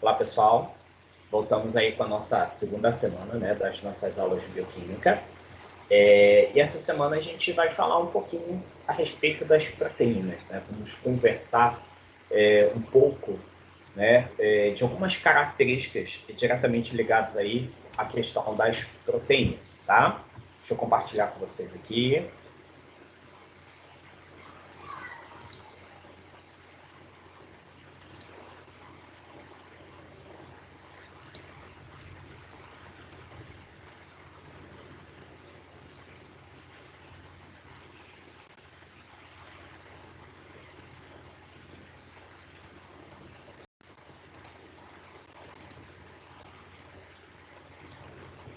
Olá, pessoal. Voltamos aí com a nossa segunda semana, né, das nossas aulas de bioquímica. E essa semana a gente vai falar um pouquinho a respeito das proteínas, né? Vamos conversar um pouco, né, de algumas características diretamente ligadas aí à questão das proteínas, tá? Deixa eu compartilhar com vocês aqui.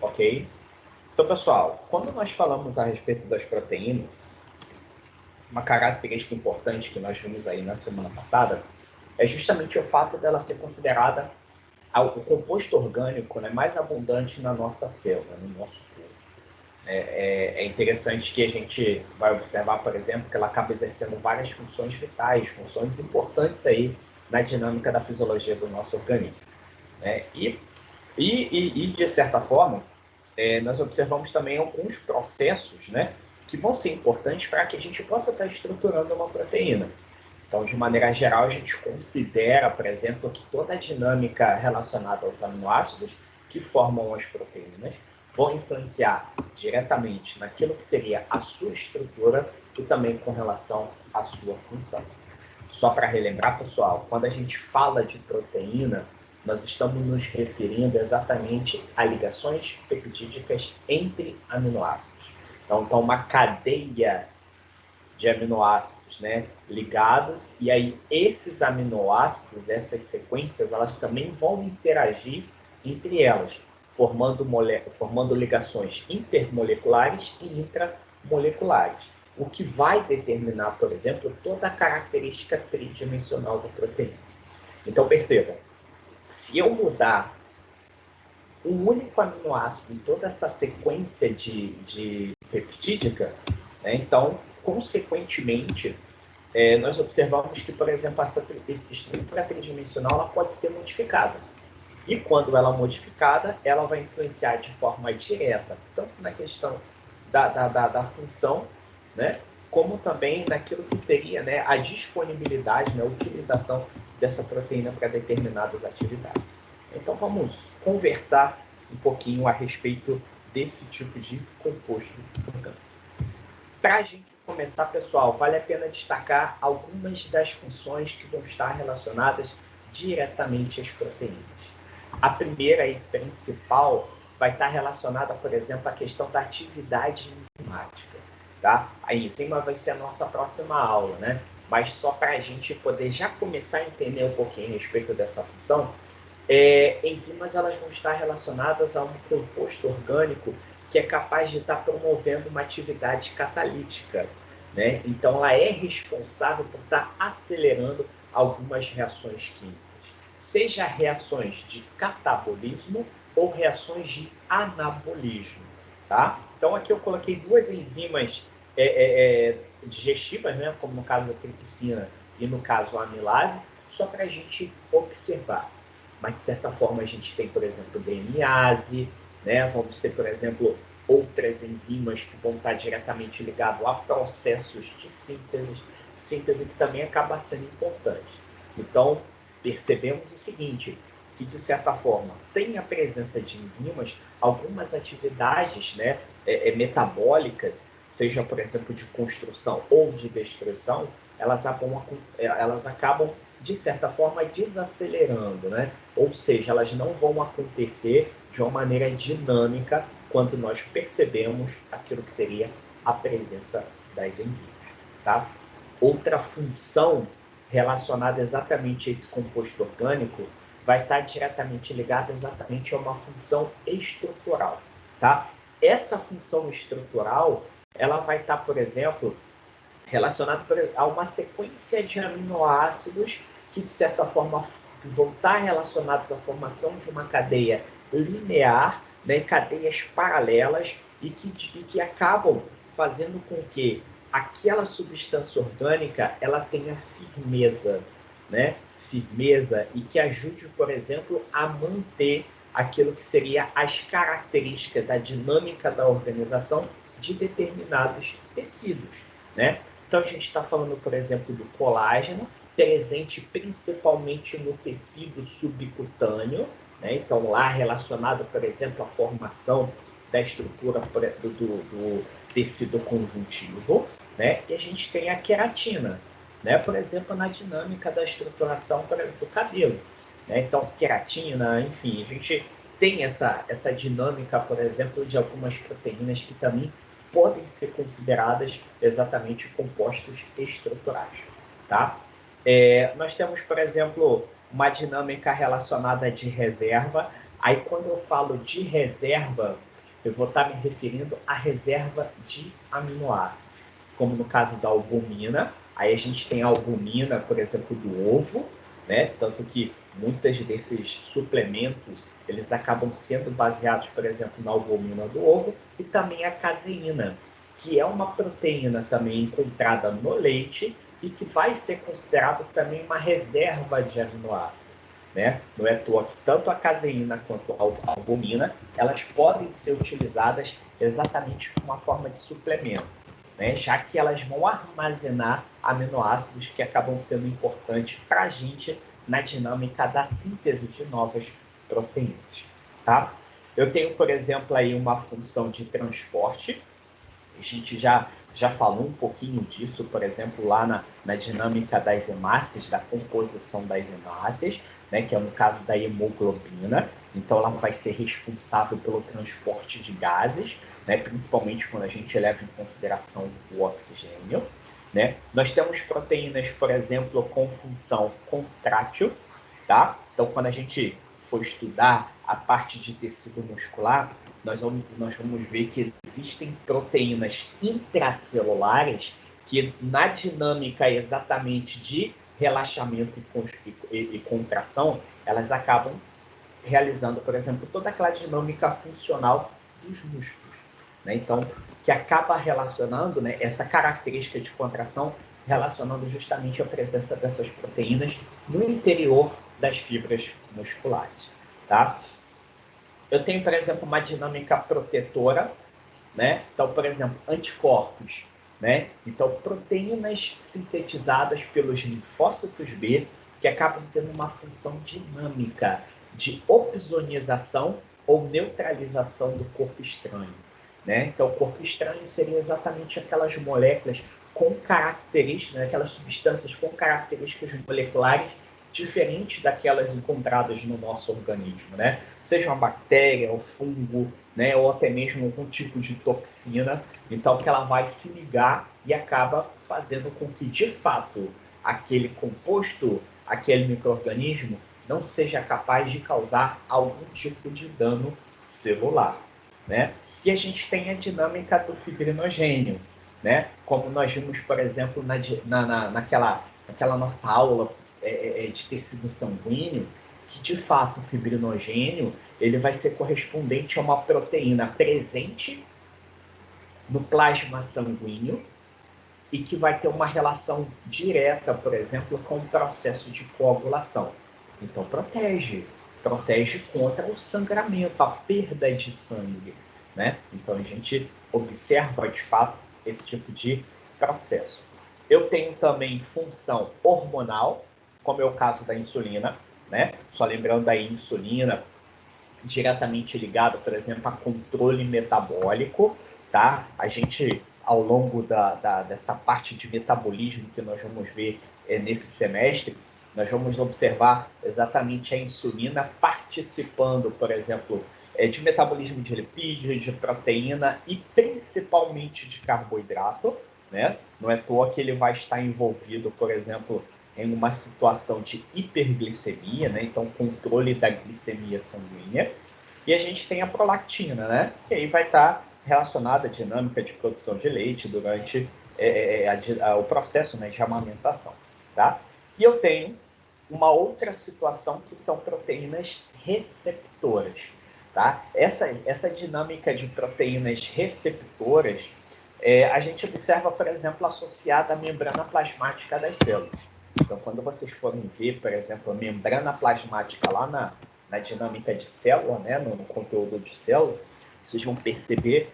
Ok? Então, pessoal, quando nós falamos a respeito das proteínas, uma característica importante que nós vimos aí na semana passada é justamente o fato dela ser considerada o composto orgânico, né, mais abundante na nossa célula, no nosso corpo. É interessante que a gente vai observar, por exemplo, que ela acaba exercendo várias funções vitais, funções importantes aí na dinâmica da fisiologia do nosso organismo, né? E de certa forma, nós observamos também alguns processos, né, que vão ser importantes para que a gente possa estar estruturando uma proteína. Então, de maneira geral, a gente considera, por exemplo, que toda a dinâmica relacionada aos aminoácidos que formam as proteínas vão influenciar diretamente naquilo que seria a sua estrutura e também com relação à sua função. Só para relembrar, pessoal, quando a gente fala de proteína, nós estamos nos referindo exatamente a ligações peptídicas entre aminoácidos. Então, uma cadeia de aminoácidos, né, ligados, e aí esses aminoácidos, essas sequências, elas também vão interagir entre elas, formando ligações intermoleculares e intramoleculares, o que vai determinar, por exemplo, toda a característica tridimensional da proteína. Então, perceba, se eu mudar um único aminoácido em toda essa sequência de peptídica, né, então, consequentemente, nós observamos que, por exemplo, essa estrutura tridimensional ela pode ser modificada. E quando ela é modificada, ela vai influenciar de forma direta, tanto na questão da função, né, como também naquilo que seria, né, a disponibilidade, né, a utilização dessa proteína para determinadas atividades. Então, vamos conversar um pouquinho a respeito desse tipo de composto orgânico. Para a gente começar, pessoal, vale a pena destacar algumas das funções que vão estar relacionadas diretamente às proteínas. A primeira e principal vai estar relacionada, por exemplo, à questão da atividade enzimática. Tá? A enzima vai ser a nossa próxima aula, né? Mas só para a gente poder já começar a entender um pouquinho a respeito dessa função, enzimas elas vão estar relacionadas a um composto orgânico que é capaz de estar promovendo uma atividade catalítica, né? Então, ela é responsável por estar acelerando algumas reações químicas, seja reações de catabolismo ou reações de anabolismo, tá? Então, aqui eu coloquei duas enzimas digestivas, né? Como no caso da tripsina e no caso a amilase, só para a gente observar. Mas, de certa forma, a gente tem, por exemplo, DNase, né? Vamos ter, por exemplo, outras enzimas que vão estar diretamente ligadas a processos de síntese que também acaba sendo importante. Então, percebemos o seguinte, que, de certa forma, sem a presença de enzimas, algumas atividades, né, metabólicas, seja, por exemplo, de construção ou de destruição, elas acabam de certa forma, desacelerando, né? Ou seja, elas não vão acontecer de uma maneira dinâmica quando nós percebemos aquilo que seria a presença das enzimas, tá? Outra função relacionada exatamente a esse composto orgânico vai estar diretamente ligada exatamente a uma função estrutural, tá? Essa função estrutural, ela vai estar, por exemplo, relacionado a uma sequência de aminoácidos que, de certa forma, vão estar relacionados à formação de uma cadeia linear, né, cadeias paralelas, e que acabam fazendo com que aquela substância orgânica ela tenha firmeza, né? firmeza e que ajude, por exemplo, a manter aquilo que seria as características, a dinâmica da organização de determinados tecidos, né? Então, a gente está falando, por exemplo, do colágeno, presente principalmente no tecido subcutâneo, né? Então, lá relacionado, por exemplo, à formação da estrutura do tecido conjuntivo, né? E a gente tem a queratina, né? Por exemplo, na dinâmica da estruturação do cabelo, né? Então, queratina, enfim, a gente tem essa dinâmica, por exemplo, de algumas proteínas que também podem ser consideradas exatamente compostos estruturais, tá? Nós temos, por exemplo, uma dinâmica relacionada de reserva. Aí, quando eu falo de reserva, eu vou estar me referindo à reserva de aminoácidos, como no caso da albumina. Aí a gente tem a albumina, por exemplo, do ovo, né? Tanto que muitos desses suplementos eles acabam sendo baseados, por exemplo, na albumina do ovo e também a caseína, que é uma proteína também encontrada no leite e que vai ser considerado também uma reserva de aminoácidos, né? Não é à toa que tanto a caseína quanto a albumina, elas podem ser utilizadas exatamente como uma forma de suplemento, né? Já que elas vão armazenar aminoácidos que acabam sendo importantes para a gente na dinâmica da síntese de novas proteínas, tá? Eu tenho, por exemplo, aí uma função de transporte. A gente já falou um pouquinho disso, por exemplo, lá na dinâmica das hemácias, da composição das hemácias, né, que é no caso da hemoglobina. Então, ela vai ser responsável pelo transporte de gases, né, principalmente quando a gente leva em consideração o oxigênio, né? Nós temos proteínas, por exemplo, com função contrátil, tá? Então, quando a gente for estudar a parte de tecido muscular, nós vamos ver que existem proteínas intracelulares que, na dinâmica exatamente de relaxamento e contração, elas acabam realizando, por exemplo, toda aquela dinâmica funcional dos músculos, né? Então, que acaba relacionando, né, essa característica de contração, relacionando justamente a presença dessas proteínas no interior das fibras musculares, tá? Eu tenho, por exemplo, uma dinâmica protetora, né? Então, por exemplo, anticorpos, né? Então, proteínas sintetizadas pelos linfócitos B que acabam tendo uma função dinâmica de opsonização ou neutralização do corpo estranho, né? Então, o corpo estranho seria exatamente aquelas moléculas com características, né? Aquelas substâncias com características moleculares diferentes daquelas encontradas no nosso organismo, né? Seja uma bactéria, ou fungo, né? Ou até mesmo algum tipo de toxina, então que ela vai se ligar e acaba fazendo com que, de fato, aquele composto, aquele micro-organismo, não seja capaz de causar algum tipo de dano celular, né? E a gente tem a dinâmica do fibrinogênio, né? Como nós vimos, por exemplo, naquela nossa aula de tecido sanguíneo, que de fato o fibrinogênio ele vai ser correspondente a uma proteína presente no plasma sanguíneo e que vai ter uma relação direta, por exemplo, com o processo de coagulação. Então, protege contra o sangramento, a perda de sangue, né? Então, a gente observa, de fato, esse tipo de processo. Eu tenho também função hormonal, como é o caso da insulina, né? Só lembrando aí, insulina diretamente ligado, por exemplo, a controle metabólico, tá? A gente, ao longo dessa parte de metabolismo que nós vamos ver nesse semestre, nós vamos observar exatamente a insulina participando, por exemplo, de metabolismo de lipídios, de proteína e principalmente de carboidrato, né? Não é à toa que ele vai estar envolvido, por exemplo, em uma situação de hiperglicemia, né? Então, controle da glicemia sanguínea. E a gente tem a prolactina, né? Que aí vai estar relacionada à dinâmica de produção de leite durante o processo, né, de amamentação, tá? E eu tenho uma outra situação que são proteínas receptoras, tá? Essa dinâmica de proteínas receptoras, a gente observa, por exemplo, associada à membrana plasmática das células, Então, quando vocês forem ver, por exemplo, a membrana plasmática lá na dinâmica de célula, né, no conteúdo de célula, vocês vão perceber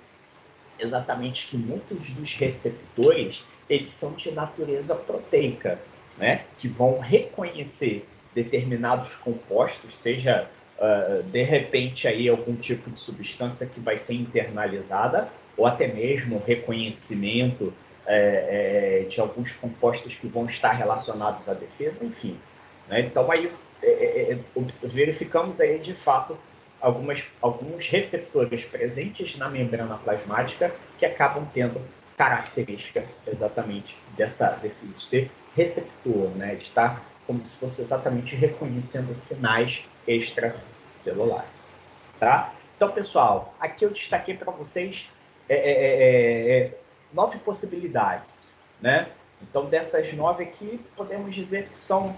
exatamente que muitos dos receptores, eles são de natureza proteica, né, que vão reconhecer determinados compostos, seja de repente aí algum tipo de substância que vai ser internalizada, ou até mesmo reconhecimento de alguns compostos que vão estar relacionados à defesa, enfim. Né? Então, aí verificamos aí, de fato, alguns receptores presentes na membrana plasmática que acabam tendo característica exatamente desse ser receptor, né? De estar como se fosse exatamente reconhecendo sinais extracelulares. Tá? Então, pessoal, aqui eu destaquei para vocês 9 possibilidades, né? Então, dessas 9 aqui, podemos dizer que são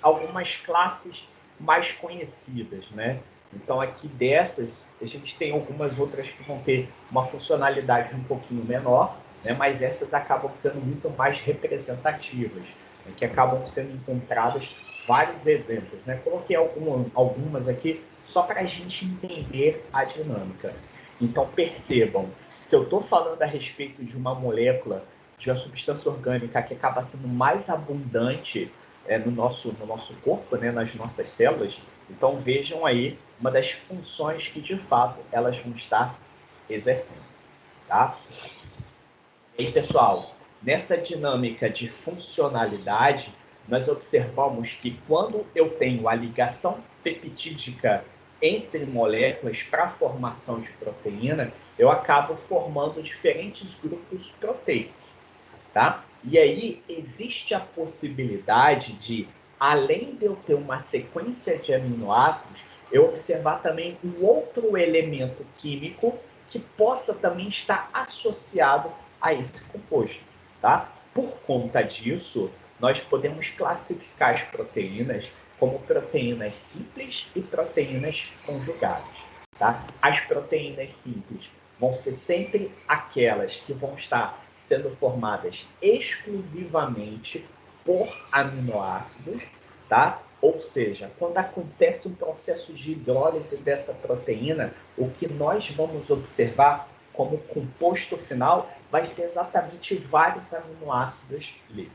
algumas classes mais conhecidas, né? Então, aqui dessas, a gente tem algumas outras que vão ter uma funcionalidade um pouquinho menor, né? Mas essas acabam sendo muito mais representativas, né? Que acabam sendo encontradas vários exemplos, né? Coloquei algumas aqui só para a gente entender a dinâmica. Então, percebam, se eu estou falando a respeito de uma molécula, de uma substância orgânica que acaba sendo mais abundante no nosso corpo, né, nas nossas células, então vejam aí uma das funções que, de fato, elas vão estar exercendo. Tá? E aí, pessoal, nessa dinâmica de funcionalidade, nós observamos que quando eu tenho a ligação peptídica entre moléculas para a formação de proteína, eu acabo formando diferentes grupos proteicos, tá? E aí existe a possibilidade de, além de eu ter uma sequência de aminoácidos, eu observar também um outro elemento químico que possa também estar associado a esse composto, tá? Por conta disso, nós podemos classificar as proteínas como proteínas simples e proteínas conjugadas, tá? As proteínas simples vão ser sempre aquelas que vão estar sendo formadas exclusivamente por aminoácidos, tá? Ou seja, quando acontece um processo de hidrólise dessa proteína, o que nós vamos observar como composto final vai ser exatamente vários aminoácidos livres.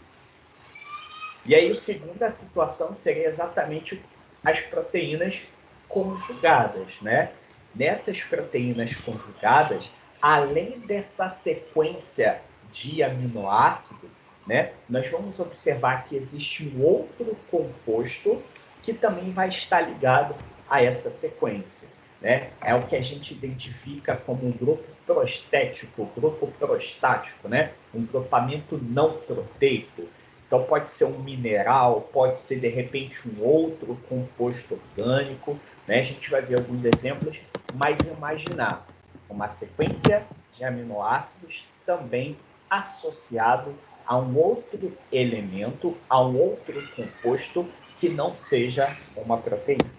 E aí, a segunda situação seria exatamente as proteínas conjugadas, né? Nessas proteínas conjugadas, além dessa sequência de aminoácido, né, nós vamos observar que existe um outro composto que também vai estar ligado a essa sequência, né? É o que a gente identifica como um grupo prostético, grupo prostático, né? Um grupamento não proteico. Então, pode ser um mineral, pode ser, de repente, um outro composto orgânico, né? A gente vai ver alguns exemplos, mas imaginar uma sequência de aminoácidos também associado a um outro elemento, a um outro composto que não seja uma proteína,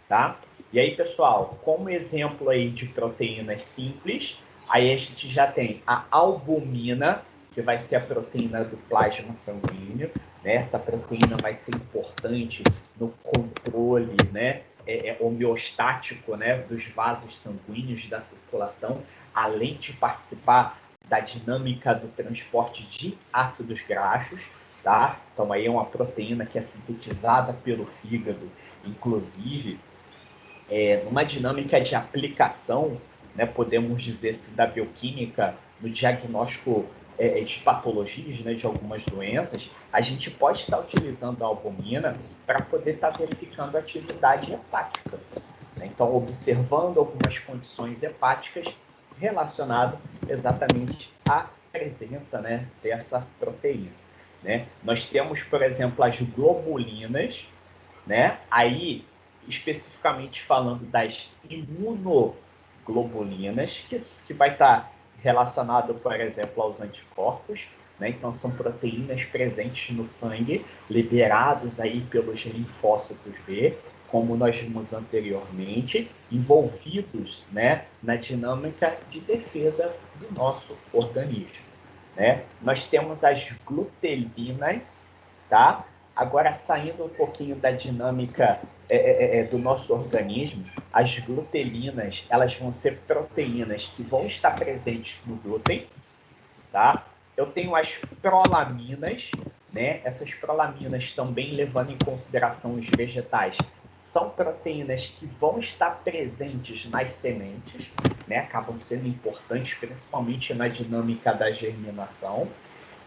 tá? E aí, pessoal, como exemplo aí de proteínas simples, aí a gente já tem a albumina, que vai ser a proteína do plasma sanguíneo, né? Essa proteína vai ser importante no controle, né, homeostático, né, dos vasos sanguíneos, da circulação, além de participar da dinâmica do transporte de ácidos graxos, tá? Então aí é uma proteína que é sintetizada pelo fígado, inclusive numa dinâmica de aplicação, né, podemos dizer assim, da bioquímica no diagnóstico de patologias, né, de algumas doenças, a gente pode estar utilizando a albumina para poder estar verificando a atividade hepática. Né? Então, observando algumas condições hepáticas relacionadas exatamente à presença, né, dessa proteína. Né? Nós temos, por exemplo, as globulinas, né? Aí, especificamente falando das imunoglobulinas, que vai estar relacionado, por exemplo, aos anticorpos, né? Então, são proteínas presentes no sangue, liberados aí pelos linfócitos B, como nós vimos anteriormente, envolvidos, né, na dinâmica de defesa do nosso organismo. Né? Nós temos as glutelinas, tá? Agora, saindo um pouquinho da dinâmica do nosso organismo, as glutelinas, elas vão ser proteínas que vão estar presentes no glúten, tá? Eu tenho as prolaminas, né? Essas prolaminas também levando em consideração os vegetais, são proteínas que vão estar presentes nas sementes, né? Acabam sendo importantes, principalmente na dinâmica da germinação.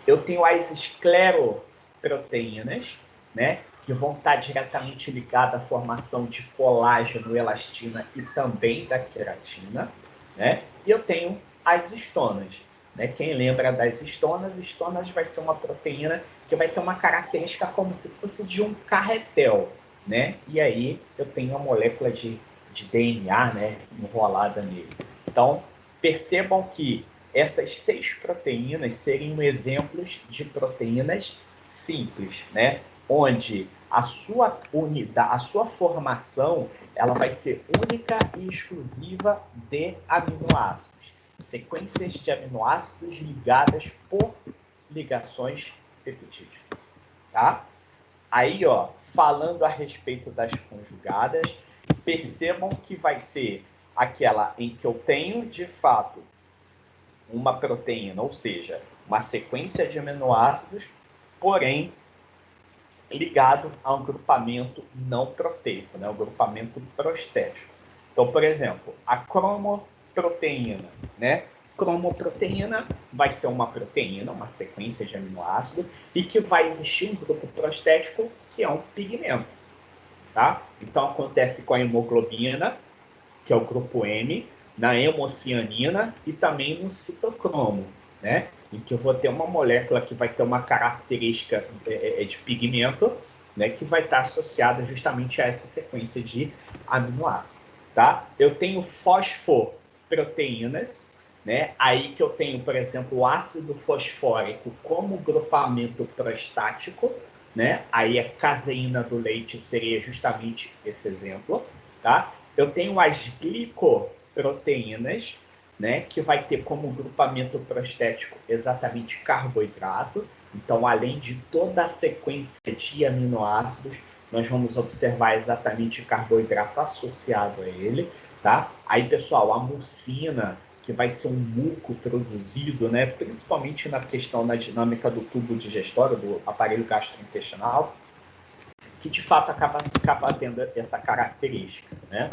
Eu tenho as escleroproteínas, né? Que vão estar diretamente ligadas à formação de colágeno, elastina e também da queratina, né? E eu tenho as histonas, né? Quem lembra das histonas? Histonas vai ser uma proteína que vai ter uma característica como se fosse de um carretel, né? E aí eu tenho a molécula de DNA, né? Enrolada nele. Então, percebam que essas 6 proteínas seriam exemplos de proteínas simples, né? Onde a sua unidade, a sua formação, ela vai ser única e exclusiva de aminoácidos, sequências de aminoácidos ligadas por ligações peptídicas, tá? Aí, ó, falando a respeito das conjugadas, percebam que vai ser aquela em que eu tenho, de fato, uma proteína, ou seja, uma sequência de aminoácidos, porém ligado a um grupamento não proteico, né? O grupamento prostético. Então, por exemplo, a cromoproteína, né? Cromoproteína vai ser uma proteína, uma sequência de aminoácidos, e que vai existir um grupo prostético que é um pigmento, tá? Então, acontece com a hemoglobina, que é o grupo M, na hemocianina e também no citocromo, né? Em que eu vou ter uma molécula que vai ter uma característica de pigmento, né? Que vai estar associada justamente a essa sequência de aminoácidos, tá? Eu tenho fosfoproteínas, né? Aí que eu tenho, por exemplo, o ácido fosfórico como grupamento prostático, né? Aí a caseína do leite seria justamente esse exemplo, tá? Eu tenho as glicoproteínas, né, que vai ter como grupamento prostético exatamente carboidrato. Então, além de toda a sequência de aminoácidos, nós vamos observar exatamente carboidrato associado a ele, tá? Aí, pessoal, a mucina, que vai ser um muco produzido, né, principalmente na questão da dinâmica do tubo digestório, do aparelho gastrointestinal, que de fato acaba tendo essa característica, né?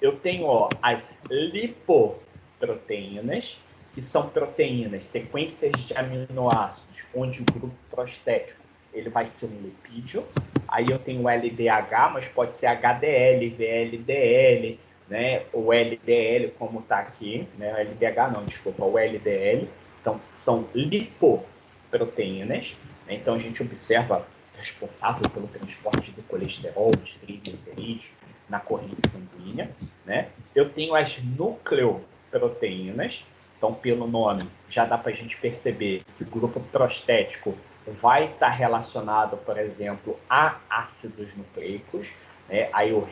Eu tenho, ó, as lipoproteínas, que são proteínas, sequências de aminoácidos, onde o grupo prostético ele vai ser um lipídio. Aí eu tenho o LDH, mas pode ser HDL, VLDL, né? O LDL, como está aqui, né? O LDH não, desculpa, o LDL. Então, são lipoproteínas. Né? Então, a gente observa responsável pelo transporte do colesterol, de triglicerídeos na corrente sanguínea, né? Eu tenho as nucleoproteínas, então pelo nome já dá para a gente perceber que o grupo prostético vai estar relacionado, por exemplo, a ácidos nucleicos, né? Aí o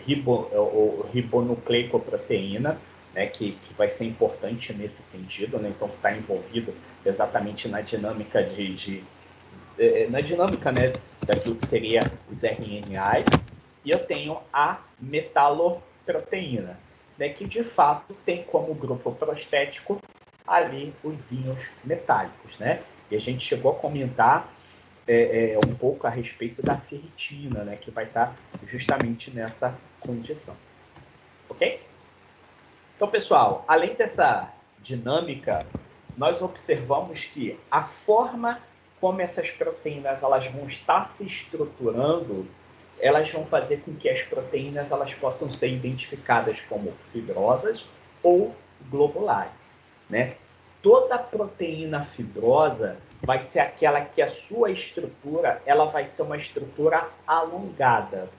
ribonucleicoproteína, né? que vai ser importante nesse sentido, né? Então está envolvido exatamente na dinâmica na dinâmica, né, daquilo que seria os RNAs, e eu tenho a metaloproteína, né, que de fato tem como grupo prostético ali os íons metálicos, né? E a gente chegou a comentar um pouco a respeito da ferritina, né, que vai estar justamente nessa condição, ok? Então, pessoal, além dessa dinâmica, nós observamos que a forma como essas proteínas elas vão estar se estruturando, elas vão fazer com que as proteínas elas possam ser identificadas como fibrosas ou globulares, né? Toda proteína fibrosa vai ser aquela que a sua estrutura ela vai ser uma estrutura alongada,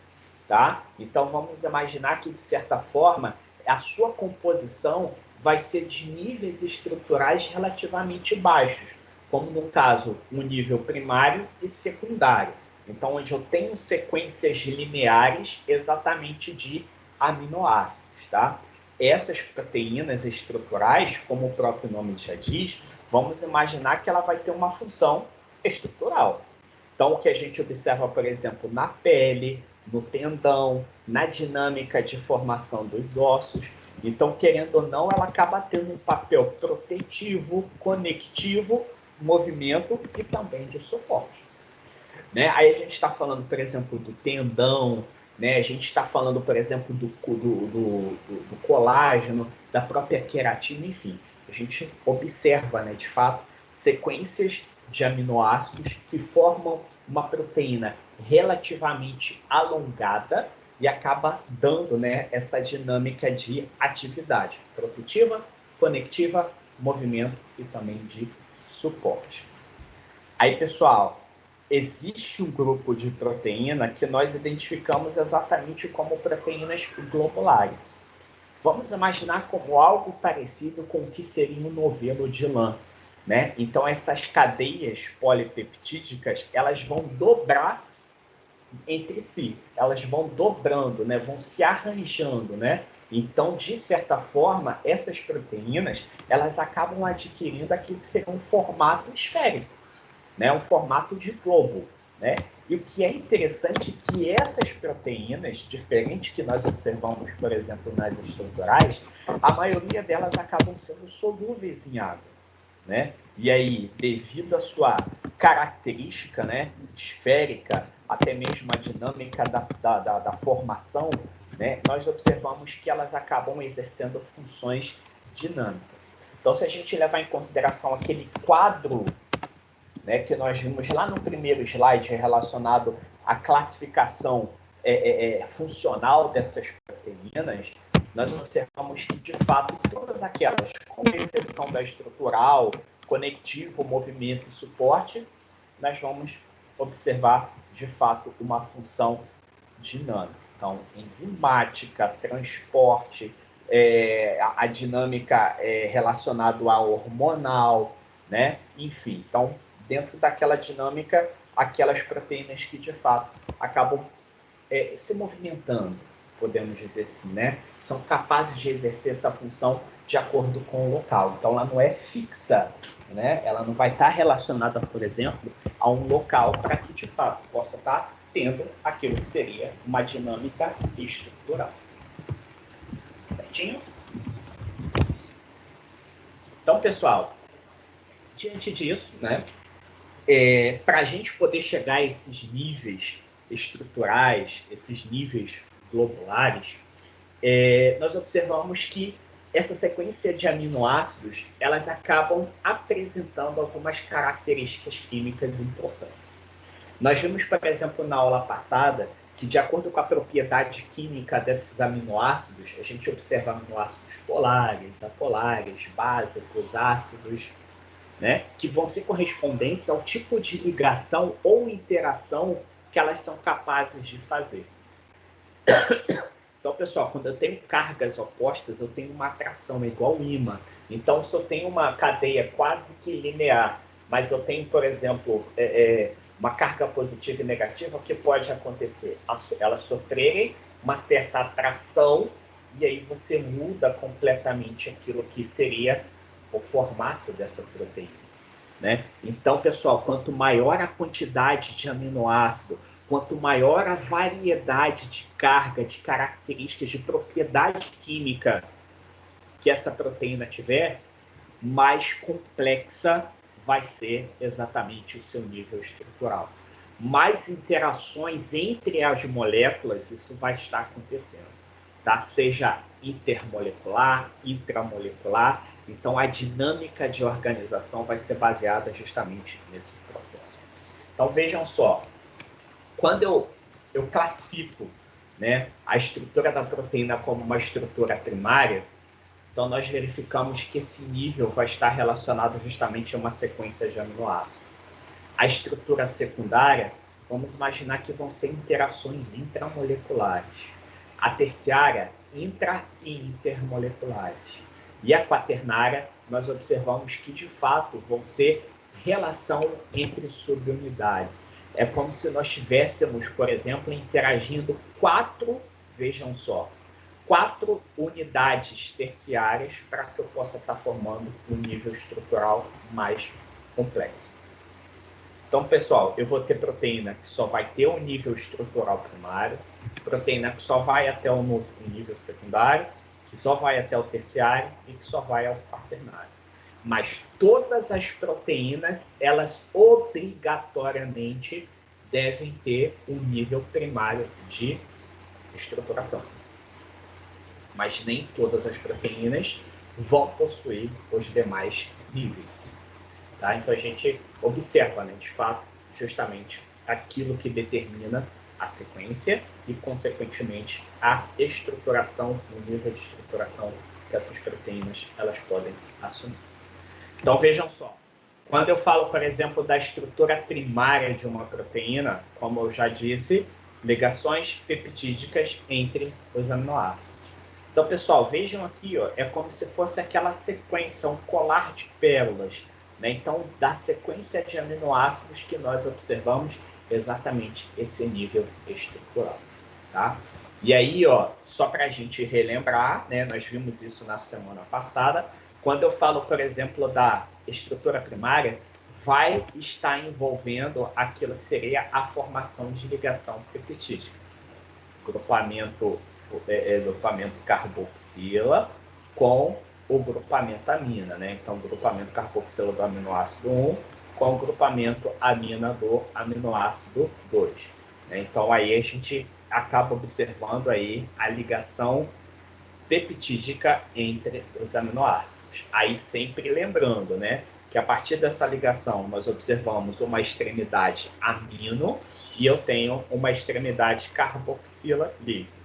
tá? Então vamos imaginar que de certa forma a sua composição vai ser de níveis estruturais relativamente baixos, como no caso, um nível primário e secundário. Então, onde eu tenho sequências lineares exatamente de aminoácidos, tá? Essas proteínas estruturais, como o próprio nome já diz, vamos imaginar que ela vai ter uma função estrutural. Então, o que a gente observa, por exemplo, na pele, no tendão, na dinâmica de formação dos ossos. Então, querendo ou não, ela acaba tendo um papel protetivo, conectivo, movimento e também de suporte. Né? Aí a gente está falando, por exemplo, do tendão, né? A gente está falando, por exemplo, do colágeno, da própria queratina, enfim. A gente observa, né, de fato, sequências de aminoácidos que formam uma proteína relativamente alongada e acaba dando, né, essa dinâmica de atividade protetiva, conectiva, movimento e também de suporte. Aí, pessoal, existe um grupo de proteína que nós identificamos exatamente como proteínas globulares. Vamos imaginar como algo parecido com o que seria um novelo de lã, né? Então, essas cadeias polipeptídicas, elas vão dobrar entre si, elas vão dobrando, né? Vão se arranjando, né? Então, de certa forma, essas proteínas, elas acabam adquirindo aquilo que seria um formato esférico, né, um formato de globo, né? E o que é interessante é que essas proteínas, diferentes que nós observamos, por exemplo, nas estruturais, a maioria delas acabam sendo solúveis em água, né? E aí, devido à sua característica, né, esférica, até mesmo a dinâmica da formação, né, nós observamos que elas acabam exercendo funções dinâmicas. Então, se a gente levar em consideração aquele quadro, né, que nós vimos lá no primeiro slide relacionado à classificação funcional dessas proteínas, nós observamos que, de fato, todas aquelas, com exceção da estrutural, conectivo, movimento e suporte, nós vamos observar, de fato, uma função dinâmica. Então, enzimática, transporte, a dinâmica relacionada à hormonal, né? Enfim, então, dentro daquela dinâmica, aquelas proteínas que, de fato, acabam se movimentando, podemos dizer assim, né? São capazes de exercer essa função de acordo com o local. Então, ela não é fixa, né? Ela não vai estar relacionada, por exemplo, a um local para que, de fato, possa estar tendo aquilo que seria uma dinâmica estrutural. Certinho? Então, pessoal, diante disso, né? Para a gente poder chegar a esses níveis estruturais, esses níveis globulares, nós observamos que essa sequência de aminoácidos, elas acabam apresentando algumas características químicas importantes. Nós vimos, por exemplo, na aula passada, que de acordo com a propriedade química desses aminoácidos, a gente observa aminoácidos polares, apolares, básicos, ácidos, né, que vão ser correspondentes ao tipo de ligação ou interação que elas são capazes de fazer. Então, pessoal, quando eu tenho cargas opostas, eu tenho uma atração, igual ímã. Então, se eu tenho uma cadeia quase que linear, mas eu tenho, por exemplo, uma carga positiva e negativa, o que pode acontecer? Elas sofrerem uma certa atração e aí você muda completamente aquilo que seria o formato dessa proteína, né? Então, pessoal, quanto maior a quantidade de aminoácido, quanto maior a variedade de carga, de características, de propriedade química que essa proteína tiver, mais complexa vai ser exatamente o seu nível estrutural. Mais interações entre as moléculas, isso vai estar acontecendo, tá? Seja intermolecular, intramolecular. Então, a dinâmica de organização vai ser baseada justamente nesse processo. Então, vejam só, quando eu classifico, né, a estrutura da proteína como uma estrutura primária, então nós verificamos que esse nível vai estar relacionado justamente a uma sequência de aminoácidos. A estrutura secundária, vamos imaginar que vão ser interações intramoleculares. A terciária, intra e intermoleculares. E a quaternária, nós observamos que, de fato, vão ser relação entre subunidades. É como se nós tivéssemos, por exemplo, interagindo vejam só, 4 unidades terciárias para que eu possa estar formando um nível estrutural mais complexo. Então, pessoal, eu vou ter proteína que só vai ter um nível estrutural primário, proteína que só vai até o nível secundário, que só vai até o terciário e que só vai ao quaternário. Mas todas as proteínas, elas obrigatoriamente devem ter um nível primário de estruturação. Mas nem todas as proteínas vão possuir os demais níveis. Tá? Então a gente observa, né, de fato, justamente aquilo que determina a sequência e, consequentemente, a estruturação, o nível de estruturação que essas proteínas elas podem assumir. Então vejam só, quando eu falo, por exemplo, da estrutura primária de uma proteína, como eu já disse, ligações peptídicas entre os aminoácidos. Então, pessoal, vejam aqui, ó, é como se fosse aquela sequência, um colar de pérolas, né? Então, da sequência de aminoácidos que nós observamos exatamente esse nível estrutural, tá? E aí, ó, só para a gente relembrar, né, nós vimos isso na semana passada, quando eu falo, por exemplo, da estrutura primária, vai estar envolvendo aquilo que seria a formação de ligação peptídica. Grupamento carboxila com o grupamento amina, né? Então, grupamento carboxila do aminoácido 1 com o grupamento amina do aminoácido 2. Né? Então, aí a gente acaba observando aí a ligação peptídica entre os aminoácidos. Aí sempre lembrando, né, que a partir dessa ligação nós observamos uma extremidade amino e eu tenho uma extremidade carboxila livre.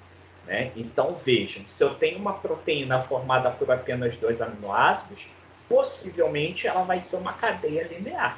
Né? Então vejam, se eu tenho uma proteína formada por apenas 2 aminoácidos, possivelmente ela vai ser uma cadeia linear.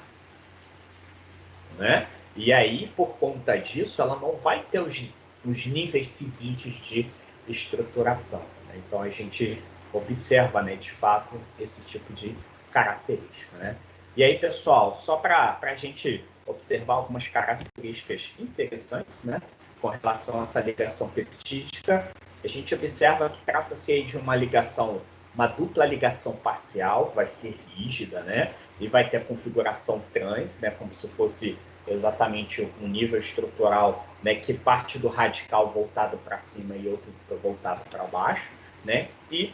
Né? E aí, por conta disso, ela não vai ter os níveis seguintes de estruturação. Né? Então a gente observa, né, de fato, esse tipo de característica. Né? E aí, pessoal, só para a gente observar algumas características interessantes, né, com relação a essa ligação peptídica, a gente observa que trata-se aí de uma ligação, uma dupla ligação parcial, vai ser rígida, né, e vai ter a configuração trans, né, como se fosse exatamente um nível estrutural, né, que parte do radical voltado para cima e outro voltado para baixo, né, e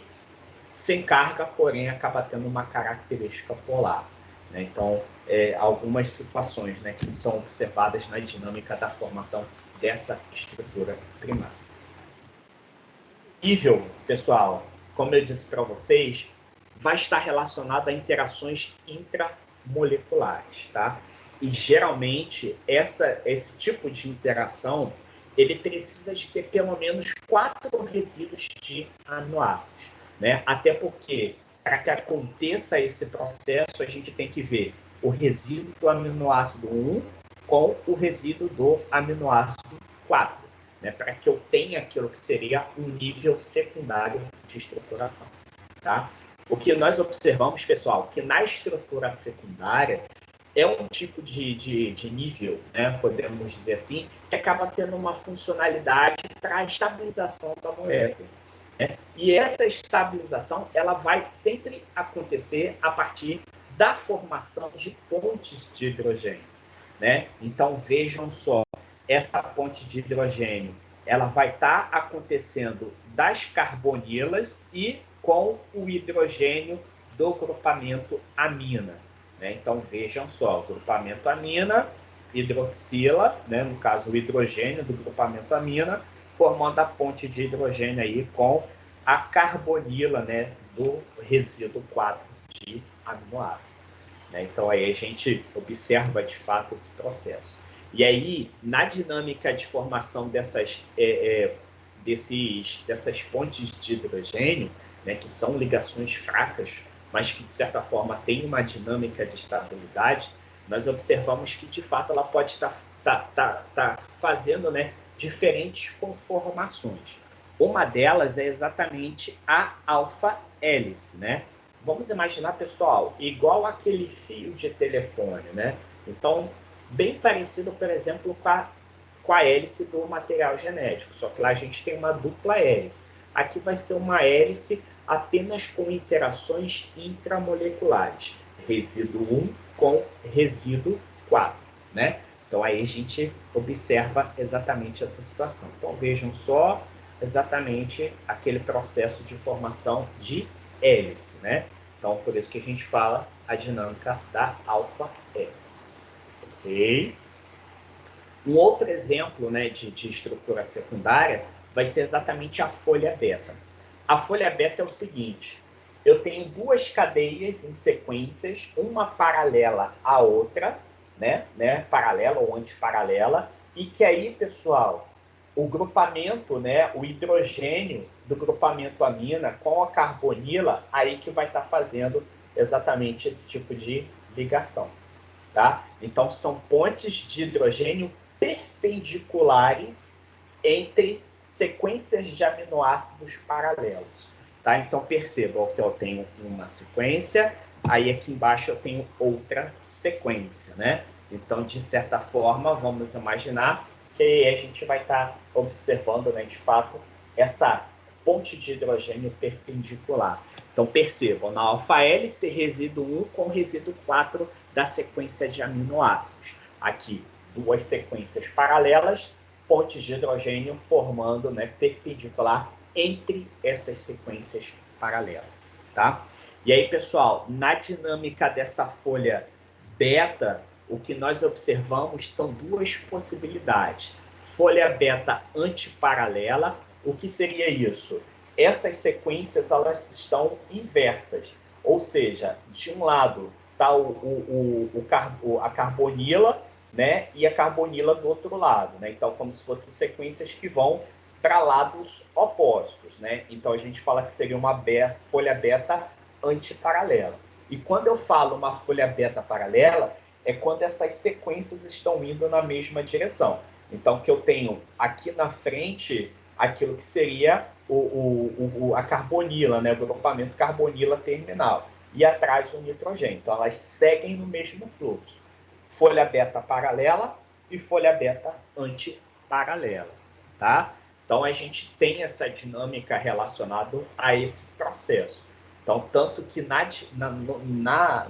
sem carga, porém acaba tendo uma característica polar. Né? Então, algumas situações, né, que são observadas na dinâmica da formação dessa estrutura primária. Nível, pessoal, como eu disse para vocês, vai estar relacionado a interações intramoleculares, tá? E geralmente esse tipo de interação ele precisa de ter pelo menos 4 resíduos de aminoácidos, né? Até porque para que aconteça esse processo a gente tem que ver o resíduo do aminoácido 1 com o resíduo do aminoácido 4, né? Para que eu tenha aquilo que seria um nível secundário de estruturação, tá? O que nós observamos, pessoal, que na estrutura secundária é um tipo de nível, né, podemos dizer assim, que acaba tendo uma funcionalidade para a estabilização da molécula. Né? E essa estabilização ela vai sempre acontecer a partir da formação de pontes de hidrogênio. Né? Então, vejam só, essa ponte de hidrogênio ela vai estar acontecendo das carbonilas e com o hidrogênio do grupamento amina. Né? Então, vejam só, grupamento amina, hidroxila, né? No caso, o hidrogênio do grupamento amina, formando a ponte de hidrogênio aí com a carbonila, né? Do resíduo 4 de aminoácido. Né? Então, aí a gente observa, de fato, esse processo. E aí, na dinâmica de formação dessas pontes de hidrogênio, né, que são ligações fracas, mas que, de certa forma, têm uma dinâmica de estabilidade, nós observamos que, de fato, ela pode estar fazendo, né, diferentes conformações. Uma delas é exatamente a alfa-hélice, né? Vamos imaginar, pessoal, igual aquele fio de telefone, né? Então, bem parecido, por exemplo, com a hélice do material genético, só que lá a gente tem uma dupla hélice. Aqui vai ser uma hélice apenas com interações intramoleculares, resíduo 1 com resíduo 4. né? Então aí a gente observa exatamente essa situação. Então vejam só exatamente aquele processo de formação de hélice, né? Então por isso que a gente fala a dinâmica da alfa-hélice. Ok? Um outro exemplo, né, de estrutura secundária vai ser exatamente a folha beta. A folha beta é o seguinte: eu tenho duas cadeias em sequências, uma paralela à outra, né, paralela ou antiparalela, e que aí, pessoal, o grupamento, né, o hidrogênio do grupamento amina com a carbonila, aí que vai estar fazendo exatamente esse tipo de ligação. Tá? Então, são pontes de hidrogênio perpendiculares entre sequências de aminoácidos paralelos. Tá? Então, percebam que eu tenho uma sequência, aí aqui embaixo eu tenho outra sequência. Né? Então, de certa forma, vamos imaginar que aí a gente vai estar observando, né, de fato, essa ponte de hidrogênio perpendicular. Então, percebam, na alfa-hélice, resíduo 1 com resíduo 4 da sequência de aminoácidos. Aqui, duas sequências paralelas, pontes de hidrogênio formando, né, perpendicular entre essas sequências paralelas. Tá? E aí, pessoal, na dinâmica dessa folha beta, o que nós observamos são duas possibilidades. Folha beta antiparalela, o que seria isso? Essas sequências elas estão inversas, ou seja, de um lado está a carbonila, né, e a carbonila do outro lado, né? Então, como se fossem sequências que vão para lados opostos, né? Então, a gente fala que seria uma folha beta antiparalela. E quando eu falo uma folha beta paralela, é quando essas sequências estão indo na mesma direção. Então, que eu tenho aqui na frente aquilo que seria a carbonila, né, o grupamento carbonila terminal, e atrás o nitrogênio. Então, elas seguem no mesmo fluxo. Folha beta paralela e folha beta antiparalela. Tá? Então, a gente tem essa dinâmica relacionada a esse processo. Então, tanto que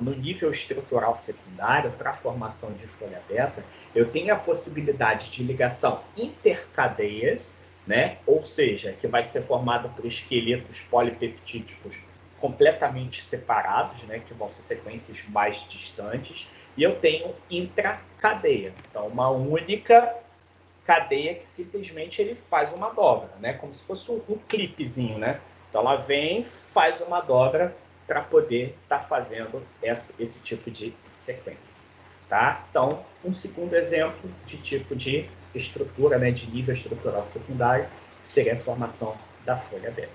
no nível estrutural secundário, para a formação de folha beta, eu tenho a possibilidade de ligação intercadeias, né? Ou seja, que vai ser formada por esqueletos polipeptídicos completamente separados, né? Que vão ser sequências mais distantes, e eu tenho intracadeia. Então, uma única cadeia que simplesmente ele faz uma dobra, né? Como se fosse um clipezinho, né? Então ela vem, faz uma dobra para poder estar fazendo esse tipo de sequência, tá? Então, um segundo exemplo de tipo de estrutura, né, de nível estrutural secundário, seria a formação da folha beta,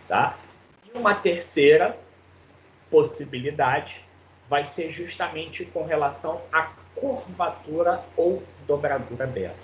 tá? E uma terceira possibilidade vai ser justamente com relação à curvatura ou dobradura beta.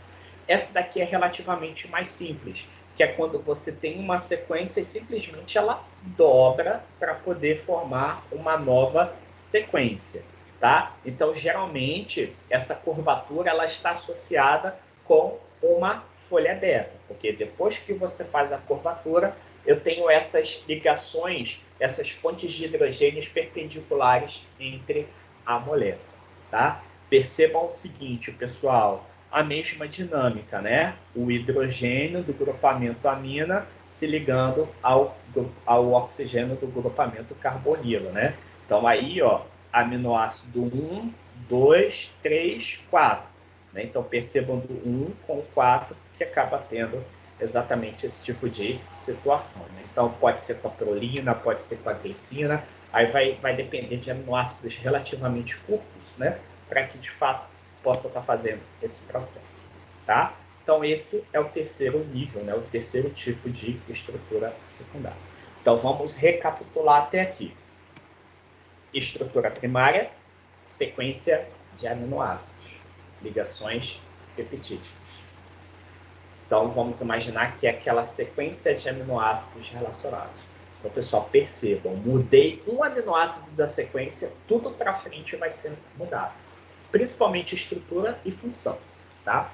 Essa daqui é relativamente mais simples, que é quando você tem uma sequência e simplesmente ela dobra para poder formar uma nova sequência, tá? Então, geralmente, essa curvatura ela está associada com uma folha beta, porque depois que você faz a curvatura, eu tenho essas ligações, essas pontes de hidrogênios perpendiculares entre a molécula, tá? Percebam o seguinte, pessoal, a mesma dinâmica, né? O hidrogênio do grupamento amina se ligando ao oxigênio do grupamento carbonila, né? Então aí, ó, aminoácido 1, 2, 3, 4. Né? Então percebam do 1 com o 4 que acaba tendo exatamente esse tipo de situação. Né? Então pode ser com a prolina, pode ser com a glicina, aí vai depender de aminoácidos relativamente curtos, né? Para que de fato possa estar fazendo esse processo, tá? Então esse é o terceiro nível, né? O terceiro tipo de estrutura secundária. Então vamos recapitular até aqui. Estrutura primária, sequência de aminoácidos, ligações peptídicas. Então vamos imaginar que é aquela sequência de aminoácidos relacionados. Então, pessoal, percebam, mudei um aminoácido da sequência, tudo para frente vai ser mudado. Principalmente estrutura e função, tá?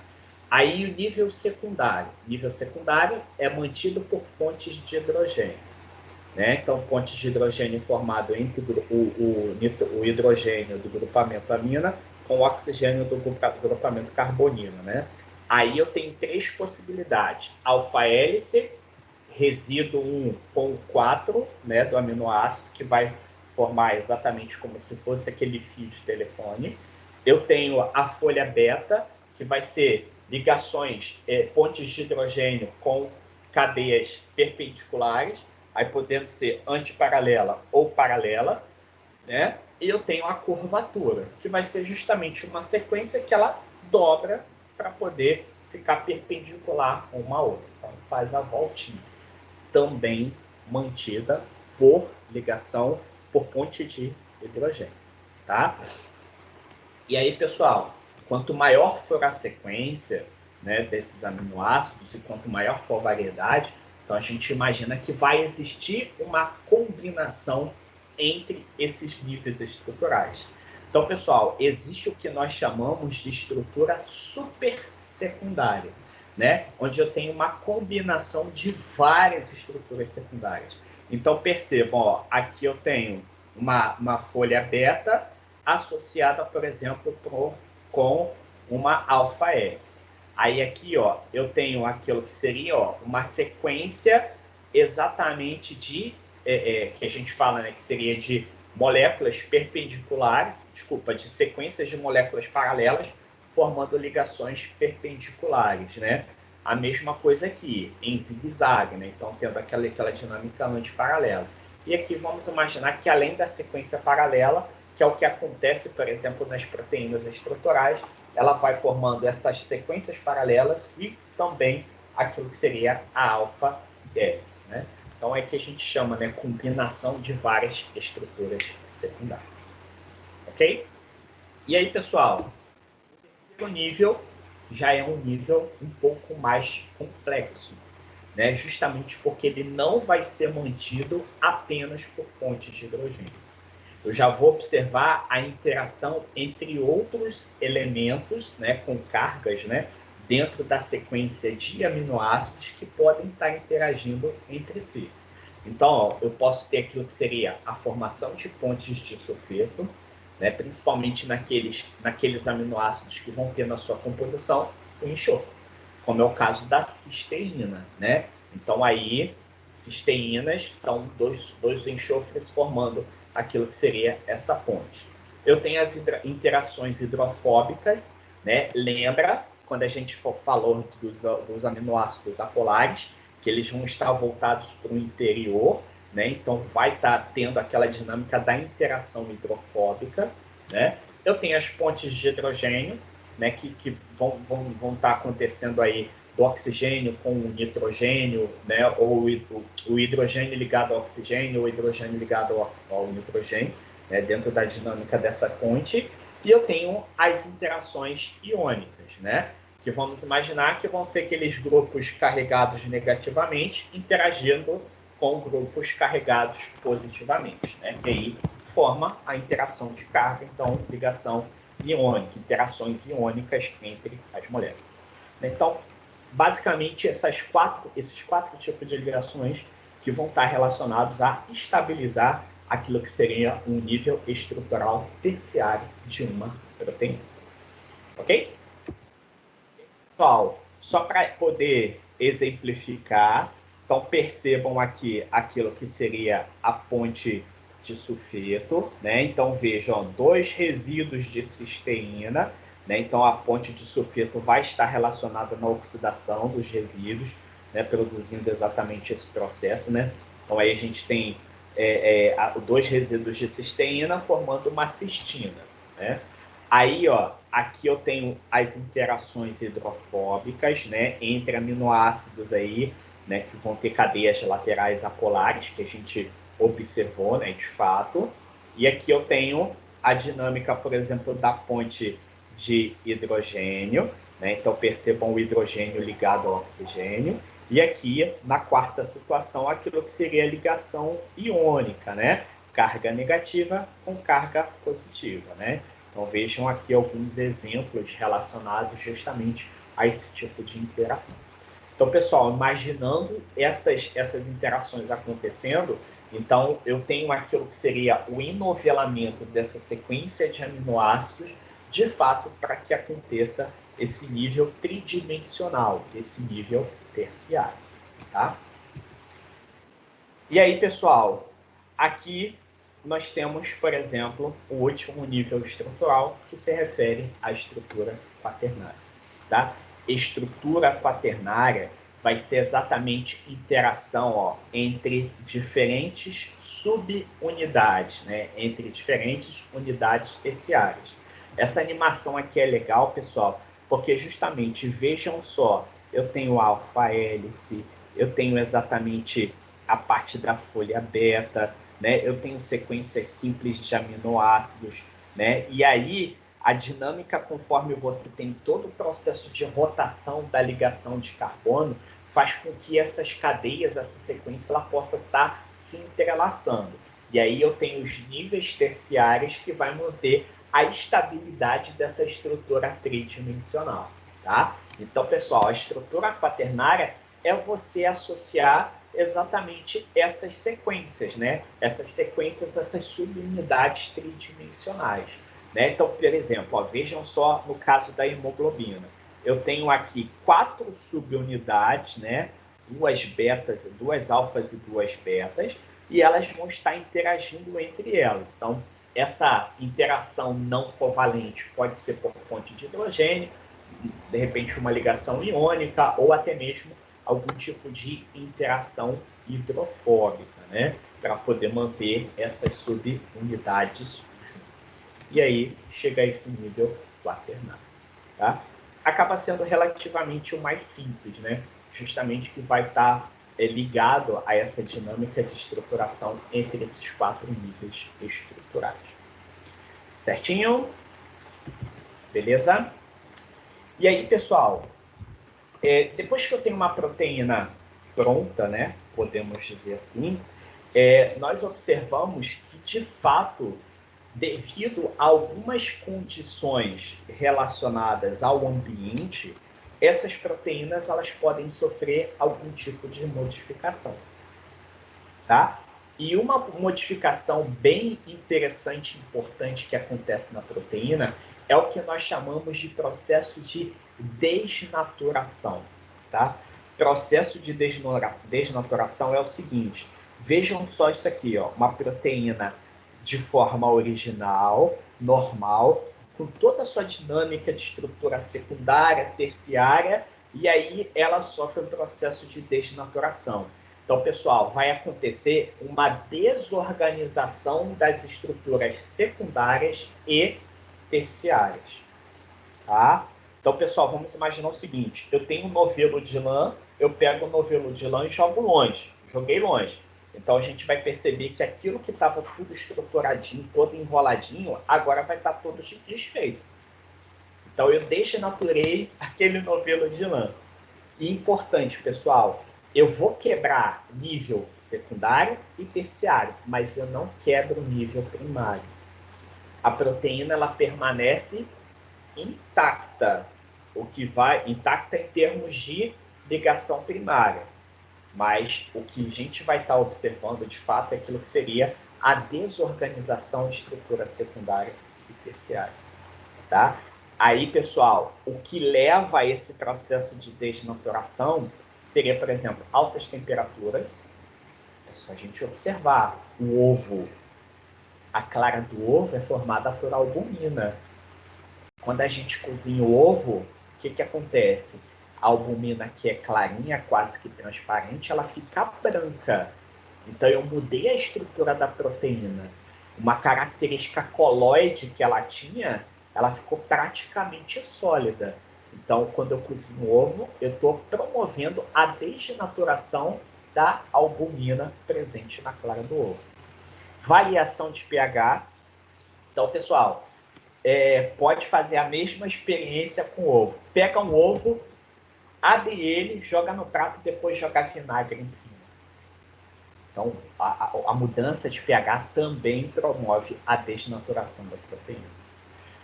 Aí o nível secundário. Nível secundário é mantido por pontes de hidrogênio, né? Então, pontes de hidrogênio formado entre o hidrogênio do grupamento amina com o oxigênio do grupamento carbonilo, né? Aí eu tenho 3 possibilidades: alfa-hélice, resíduo 1 com 4, né, do aminoácido, que vai formar exatamente como se fosse aquele fio de telefone. Eu tenho a folha beta, que vai ser ligações, pontes de hidrogênio com cadeias perpendiculares, aí podendo ser antiparalela ou paralela, né? E eu tenho a curvatura, que vai ser justamente uma sequência que ela dobra para poder ficar perpendicular uma à outra. Então, faz a voltinha. Também mantida por ligação por ponte de hidrogênio, tá? E aí, pessoal, quanto maior for a sequência, né, desses aminoácidos e quanto maior for a variedade, então a gente imagina que vai existir uma combinação entre esses níveis estruturais. Então, pessoal, existe o que nós chamamos de estrutura supersecundária, né? Onde eu tenho uma combinação de várias estruturas secundárias. Então, percebam, ó, aqui eu tenho uma folha beta associada, por exemplo, com uma alfa-hélice. Aí aqui, ó, eu tenho aquilo que seria, ó, uma sequência exatamente de, que a gente fala, né, que seria de moléculas perpendiculares, desculpa, de sequências de moléculas paralelas formando ligações perpendiculares, né? A mesma coisa aqui, em zigue-zague, né? Então, tendo aquela dinâmica antiparalela. E aqui vamos imaginar que, além da sequência paralela, que é o que acontece, por exemplo, nas proteínas estruturais, ela vai formando essas sequências paralelas e também aquilo que seria a alfa-hélice, né? Então, é que a gente chama, né, combinação de várias estruturas secundárias. Ok? E aí, pessoal, o terceiro nível já é um nível um pouco mais complexo, né? Justamente porque ele não vai ser mantido apenas por pontes de hidrogênio. Eu já vou observar a interação entre outros elementos, né, com cargas, né, dentro da sequência de aminoácidos que podem estar interagindo entre si. Então, ó, eu posso ter aquilo que seria a formação de pontes de sulfeto, né, principalmente naqueles aminoácidos que vão ter na sua composição o enxofre, como é o caso da cisteína, né? Então, aí, cisteínas, então, dois enxofres formando aquilo que seria essa ponte. Eu tenho as interações hidrofóbicas, né? Lembra quando a gente falou dos aminoácidos apolares, que eles vão estar voltados para o interior, né? Então vai estar tendo aquela dinâmica da interação hidrofóbica, né? Eu tenho as pontes de hidrogênio, né? Que vão estar acontecendo aí do oxigênio com o nitrogênio, né? Ou o hidrogênio ligado ao oxigênio, ou o hidrogênio ligado ao nitrogênio, né? Dentro da dinâmica dessa ponte. E eu tenho as interações iônicas, né? Que vamos imaginar que vão ser aqueles grupos carregados negativamente interagindo com grupos carregados positivamente, né? E aí forma a interação de carga, então ligação iônica, interações iônicas entre as moléculas. Então, basicamente, esses quatro tipos de ligações que vão estar relacionados a estabilizar aquilo que seria um nível estrutural terciário de uma proteína. Ok? Pessoal, só para poder exemplificar, então percebam aqui aquilo que seria a ponte de sulfeto, né? Então vejam, 2 resíduos de cisteína, né? Então a ponte de sulfeto vai estar relacionada na oxidação dos resíduos, né? Produzindo exatamente esse processo, né? Então aí a gente tem 2 resíduos de cisteína formando uma cistina, né? Aí, ó, aqui eu tenho as interações hidrofóbicas, né, entre aminoácidos aí, né, que vão ter cadeias laterais apolares, que a gente observou, né, de fato. E aqui eu tenho a dinâmica, por exemplo, da ponte de hidrogênio, né? Então percebam o hidrogênio ligado ao oxigênio. E aqui, na quarta situação, aquilo que seria a ligação iônica, né? Carga negativa com carga positiva, né? Então vejam aqui alguns exemplos relacionados justamente a esse tipo de interação. Então, pessoal, imaginando essas interações acontecendo, então eu tenho aquilo que seria o enovelamento dessa sequência de aminoácidos de fato, para que aconteça esse nível tridimensional, esse nível terciário, tá? E aí, pessoal, aqui nós temos, por exemplo, o último nível estrutural, que se refere à estrutura quaternária, tá? Estrutura quaternária vai ser exatamente interação, ó, entre diferentes subunidades, né? Entre diferentes unidades terciárias. Essa animação aqui é legal, pessoal, porque justamente, vejam só, eu tenho alfa-hélice, eu tenho exatamente a parte da folha beta, né? Eu tenho sequências simples de aminoácidos, né? E aí, a dinâmica, conforme você tem todo o processo de rotação da ligação de carbono, faz com que essas cadeias, essa sequência, ela possa estar se entrelaçando. E aí eu tenho os níveis terciários que vai manter a estabilidade dessa estrutura tridimensional, tá? Então, pessoal, a estrutura quaternária é você associar exatamente essas sequências, né? Essas sequências, essas subunidades tridimensionais, né? Então, por exemplo, ó, vejam só no caso da hemoglobina. Eu tenho aqui 4 subunidades, né? 2 betas, 2 alfas e 2 betas, e elas vão estar interagindo entre elas. Então, essa interação não covalente pode ser por ponte de hidrogênio, de repente uma ligação iônica, ou até mesmo algum tipo de interação hidrofóbica, né? Para poder manter essas subunidades juntas. E aí chega a esse nível quaternário, tá? Acaba sendo relativamente o mais simples, né? Justamente que vai estar ligado a essa dinâmica de estruturação entre esses 4 níveis estruturais. Certinho? Beleza? E aí, pessoal, depois que eu tenho uma proteína pronta, né, podemos dizer assim, nós observamos que, de fato, devido a algumas condições relacionadas ao ambiente, essas proteínas elas podem sofrer algum tipo de modificação, tá? E uma modificação bem interessante e importante que acontece na proteína é o que nós chamamos de processo de desnaturação, tá? Processo de desnaturação é o seguinte, vejam só isso aqui, ó, uma proteína de forma original, normal, com toda a sua dinâmica de estrutura secundária, terciária, e aí ela sofre um processo de desnaturação. Então, pessoal, vai acontecer uma desorganização das estruturas secundárias e terciárias, tá? Então, pessoal, vamos imaginar o seguinte, eu tenho um novelo de lã, eu pego o novelo de lã e jogo longe, joguei longe. Então, a gente vai perceber que aquilo que estava tudo estruturadinho, todo enroladinho, agora vai estar todo desfeito. Então, eu desnaturei aquele novelo de lã. E importante, pessoal, eu vou quebrar nível secundário e terciário, mas eu não quebro nível primário. A proteína ela permanece intacta, o que vai intacta em termos de ligação primária. Mas o que a gente vai estar observando de fato é aquilo que seria a desorganização de estrutura secundária e terciária, tá? Aí, pessoal, o que leva a esse processo de desnaturação seria, por exemplo, altas temperaturas. É só a gente observar. O ovo, a clara do ovo é formada por albumina. Quando a gente cozinha o ovo, o que acontece? A albumina, que é clarinha, quase que transparente, ela fica branca. Então, eu mudei a estrutura da proteína. Uma característica coloide que ela tinha, ela ficou praticamente sólida. Então, quando eu cozinho o ovo, eu estou promovendo a desnaturação da albumina presente na clara do ovo. Variação de pH. Então, pessoal, pode fazer a mesma experiência com o ovo. Pega um ovo, abre ele, joga no prato e depois joga vinagre em cima. Então, a mudança de pH também promove a desnaturação da proteína.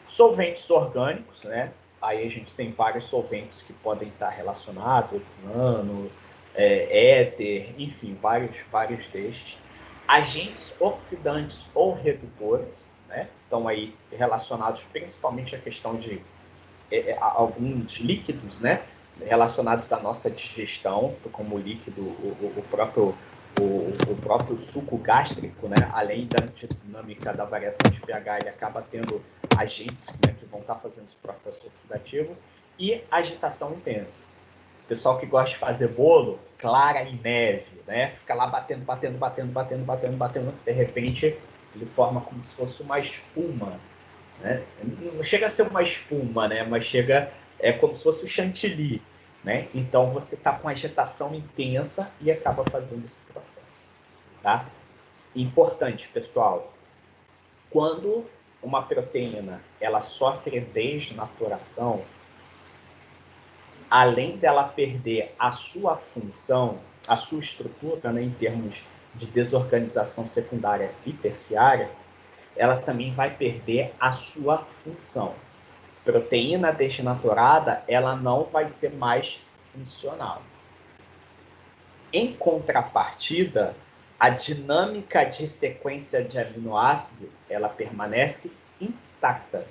Solventes orgânicos, né? Aí a gente tem vários solventes que podem estar relacionados, hexano, éter, enfim, vários destes. Agentes oxidantes ou redutores, né? Estão aí relacionados principalmente à questão de alguns líquidos, né? Relacionados à nossa digestão, como o líquido, o próprio suco gástrico, né? Além da dinâmica da variação de pH, ele acaba tendo agentes, né, que vão estar fazendo esse processo oxidativo, e agitação intensa. O pessoal que gosta de fazer bolo, clara em neve, né? Fica lá batendo, de repente ele forma como se fosse uma espuma, né? Não chega a ser uma espuma, né? Mas como se fosse o chantilly, né? Então você está com agitação intensa e acaba fazendo esse processo, tá? Importante, pessoal, quando uma proteína ela sofre desnaturação, além dela perder a sua função, a sua estrutura, né, em termos de desorganização secundária e terciária, ela também vai perder a sua função. Proteína desnaturada, ela não vai ser mais funcional. Em contrapartida, a dinâmica de sequência de aminoácido, ela permanece intacta,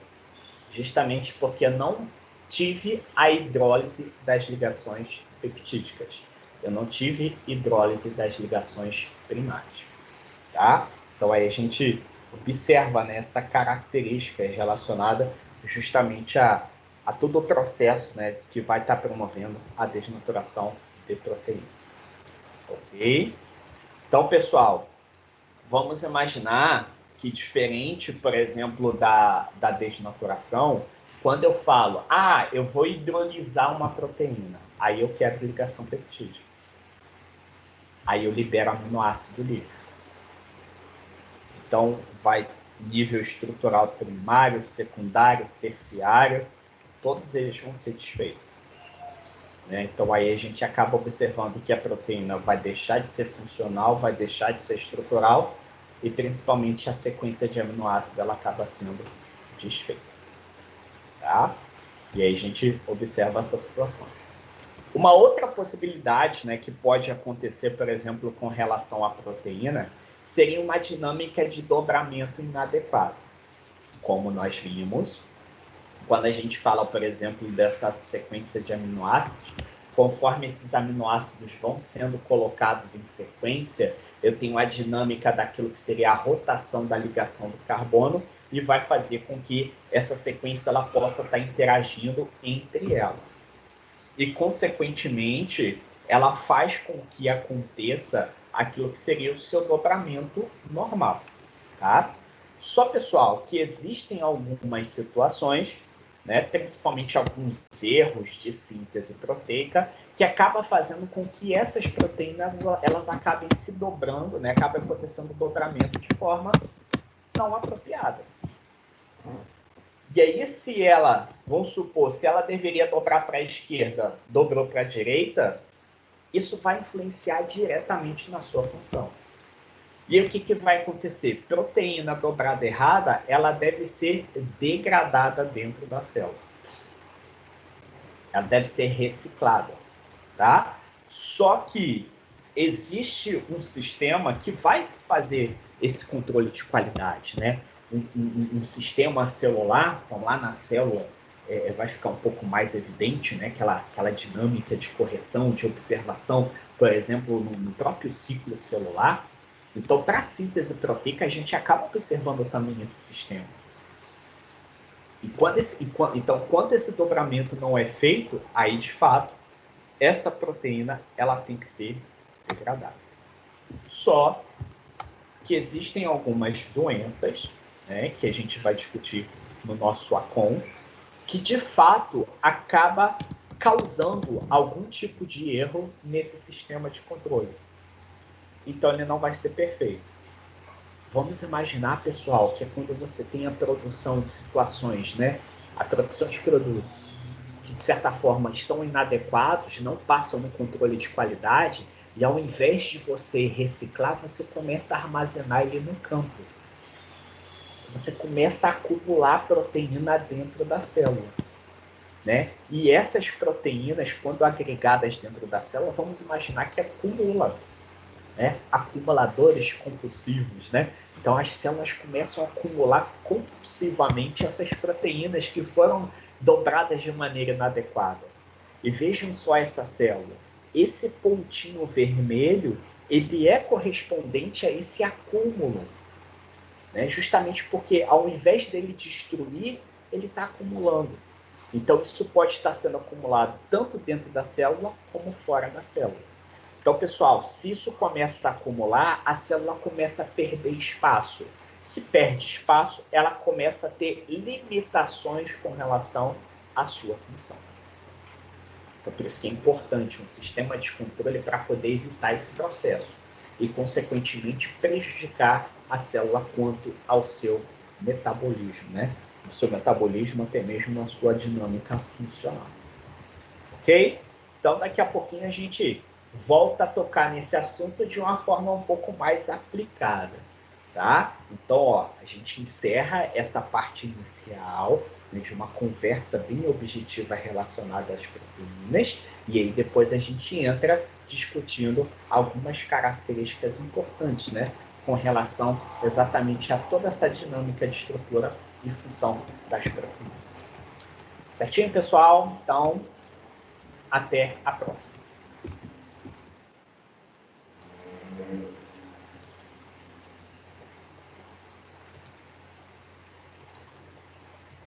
justamente porque não tive a hidrólise das ligações peptídicas. Eu não tive hidrólise das ligações primárias, tá? Então aí a gente observa, né, essa característica relacionada justamente a todo o processo, né, que vai estar promovendo a desnaturação de proteína. Ok? Então, pessoal, vamos imaginar que diferente, por exemplo, da desnaturação, quando eu falo, eu vou hidrolisar uma proteína, aí eu quero ligação peptídica. Aí eu libero aminoácido livre. Então, vai nível estrutural primário, secundário, terciário, todos eles vão ser desfeitos, né? Então, aí a gente acaba observando que a proteína vai deixar de ser funcional, vai deixar de ser estrutural, e principalmente a sequência de aminoácidos ela acaba sendo desfeita, tá? E aí a gente observa essa situação. Uma outra possibilidade, né, que pode acontecer, por exemplo, com relação à proteína, seria uma dinâmica de dobramento inadequado. Como nós vimos, quando a gente fala, por exemplo, dessa sequência de aminoácidos, conforme esses aminoácidos vão sendo colocados em sequência, eu tenho a dinâmica daquilo que seria a rotação da ligação do carbono e vai fazer com que essa sequência ela possa estar interagindo entre elas. E, consequentemente, ela faz com que aconteça aquilo que seria o seu dobramento normal, tá? Só, pessoal, que existem algumas situações, né, principalmente alguns erros de síntese proteica, que acaba fazendo com que essas proteínas elas acabem se dobrando, né, acaba acontecendo o dobramento de forma não apropriada. E aí, se ela, vamos supor, se ela deveria dobrar para a esquerda, dobrou para a direita, isso vai influenciar diretamente na sua função. E aí, o que vai acontecer? Proteína dobrada errada, ela deve ser degradada dentro da célula. Ela deve ser reciclada, tá? Só que existe um sistema que vai fazer esse controle de qualidade, né? Um sistema celular, então lá na célula vai ficar um pouco mais evidente, né? Aquela dinâmica de correção, de observação, por exemplo, no próprio ciclo celular. Então, para a síntese proteica, a gente acaba observando também esse sistema. Então, quando esse dobramento não é feito, aí, de fato, essa proteína ela tem que ser degradada. Só que existem algumas doenças, né, que a gente vai discutir no nosso ACOM, que de fato acaba causando algum tipo de erro nesse sistema de controle. Então ele não vai ser perfeito. Vamos imaginar, pessoal, que é quando você tem a produção de situações, né, a produção de produtos que de certa forma estão inadequados, não passam no controle de qualidade, e ao invés de você reciclar, você começa a armazenar ele no campo. Você começa a acumular proteína dentro da célula, né? E essas proteínas, quando agregadas dentro da célula, vamos imaginar que acumula. né? Acumuladores compulsivos, né? Então as células começam a acumular compulsivamente essas proteínas que foram dobradas de maneira inadequada. E vejam só essa célula. Esse pontinho vermelho, ele é correspondente a esse acúmulo, né? Justamente porque ao invés dele destruir, ele está acumulando. Então isso pode estar sendo acumulado tanto dentro da célula como fora da célula. Então, pessoal, se isso começa a acumular, a célula começa a perder espaço. Se perde espaço, ela começa a ter limitações com relação à sua função. Então, por isso que é importante um sistema de controle para poder evitar esse processo e, consequentemente, prejudicar a célula quanto ao seu metabolismo, né? O seu metabolismo, até mesmo a sua dinâmica funcional. Ok? Então, daqui a pouquinho a gente volta a tocar nesse assunto de uma forma um pouco mais aplicada, tá? Então, ó, a gente encerra essa parte inicial, né, de uma conversa bem objetiva relacionada às proteínas, e aí depois a gente entra discutindo algumas características importantes, né, com relação exatamente a toda essa dinâmica de estrutura e função das proteínas. Certinho, pessoal? Então, até a próxima.